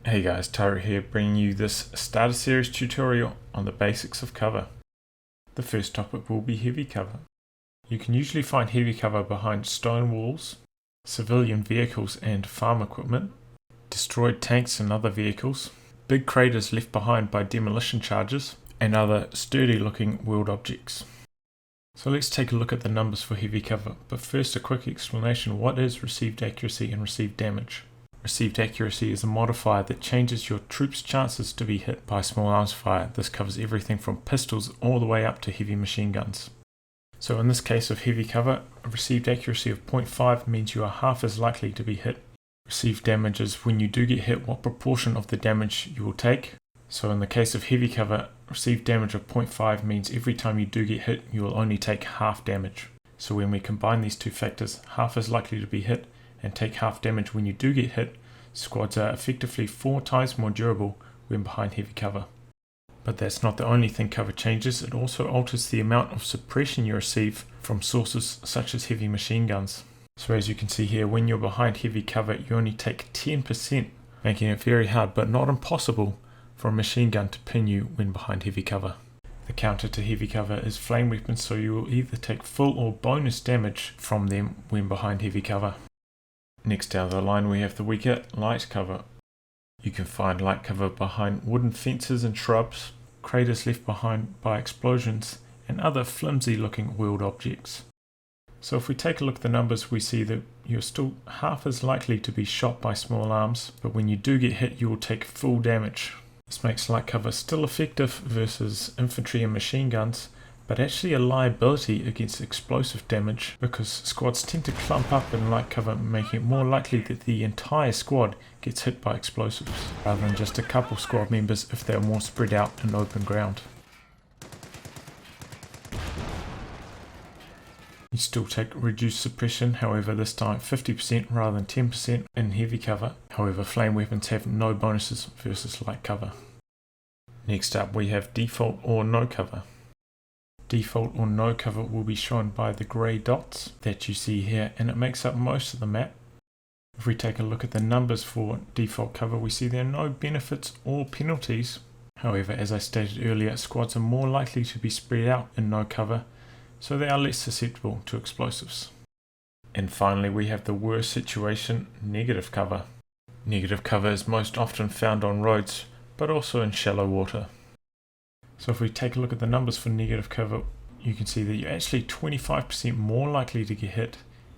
Hey guys, Tyro here, bringing you this starter series tutorial on the basics of cover. The first topic will be heavy cover. You can usually find heavy cover behind stone walls, civilian vehicles and farm equipment, destroyed tanks and other vehicles, big craters left behind by demolition charges, and other sturdy looking wheeled objects. So let's take a look at the numbers for heavy cover, but first a quick explanation of what is received accuracy and received damage. Received accuracy is a modifier that changes your troops' chances to be hit by small arms fire. This covers everything from pistols all the way up to heavy machine guns. So in this case of heavy cover, a received accuracy of 0.5 means you are half as likely to be hit. Received damage is when you do get hit, what proportion of the damage you will take. So in the case of heavy cover, received damage of 0.5 means every time you do get hit, you will only take half damage. So when we combine these two factors, half as likely to be hit and take half damage when you do get hit, squads are effectively 4 times more durable when behind heavy cover. But that's not the only thing cover changes, it also alters the amount of suppression you receive from sources such as heavy machine guns. So as you can see here, when you're behind heavy cover, you only take 10%, making it very hard but not impossible for a machine gun to pin you when behind heavy cover. The counter to heavy cover is flame weapons, so you will either take full or bonus damage from them when behind heavy cover. Next down the line we have the weaker light cover. You can find light cover behind wooden fences and shrubs, craters left behind by explosions, and other flimsy looking wheeled objects. So if we take a look at the numbers, we see that you're still half as likely to be shot by small arms, but when you do get hit you will take full damage. This makes light cover still effective versus infantry and machine guns, but actually a liability against explosive damage because squads tend to clump up in light cover, making it more likely that the entire squad gets hit by explosives, rather than just a couple squad members if they are more spread out in open ground. You still take reduced suppression, however this time 50% rather than 10% in heavy cover. However, flame weapons have no bonuses versus light cover. Next up we have default or no cover. Default or no cover will be shown by the grey dots that you see here, and it makes up most of the map. If we take a look at the numbers for default cover, we see there are no benefits or penalties. However, as I stated earlier, squads are more likely to be spread out in no cover, so they are less susceptible to explosives. And finally we have the worst situation, negative cover. Negative cover is most often found on roads, but also in shallow water. So if we take a look at the numbers for negative cover, you can see that you're actually 25% more likely to get hit,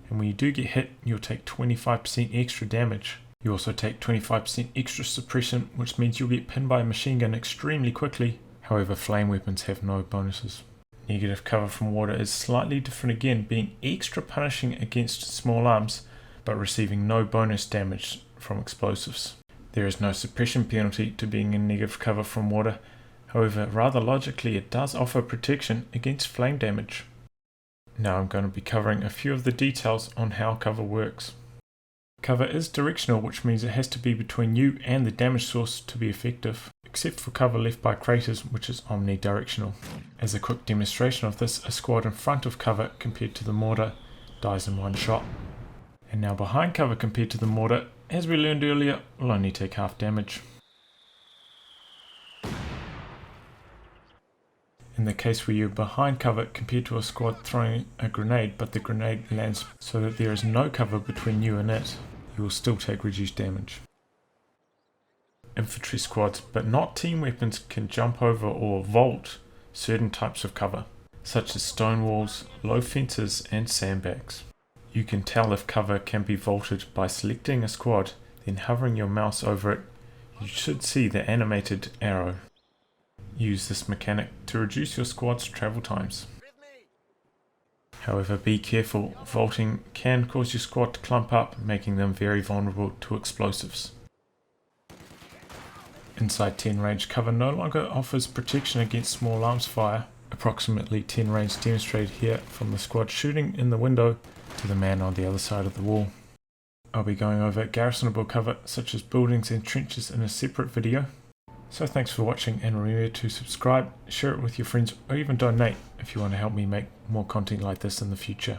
and when you do get hit you'll take 25% extra damage. You also take 25% extra suppression, which means you'll get pinned by a machine gun extremely quickly. However, flame weapons have no bonuses. Negative cover from water is slightly different again, being extra punishing against small arms but receiving no bonus damage from explosives. There is no suppression penalty to being in negative cover from water. However, rather logically it does offer protection against flame damage. Now I'm going to be covering a few of the details on how cover works. Cover is directional, which means it has to be between you and the damage source to be effective, except for cover left by craters, which is omnidirectional. As a quick demonstration of this, a squad in front of cover compared to the mortar dies in one shot. And now behind cover compared to the mortar, as we learned earlier, will only take half damage. In the case where you're behind cover compared to a squad throwing a grenade, but the grenade lands so that there is no cover between you and it, you will still take reduced damage. Infantry squads, but not team weapons, can jump over or vault certain types of cover, such as stone walls, low fences and sandbags. You can tell if cover can be vaulted by selecting a squad, then hovering your mouse over it. You should see the animated arrow. Use this mechanic to reduce your squad's travel times. However, be careful, vaulting can cause your squad to clump up, making them very vulnerable to explosives. Inside 10 range, cover no longer offers protection against small arms fire. Approximately 10 range demonstrated here from the squad shooting in the window to the man on the other side of the wall. I'll be going over garrisonable cover such as buildings and trenches in a separate video. So thanks for watching, and remember to subscribe, share it with your friends, or even donate if you want to help me make more content like this in the future.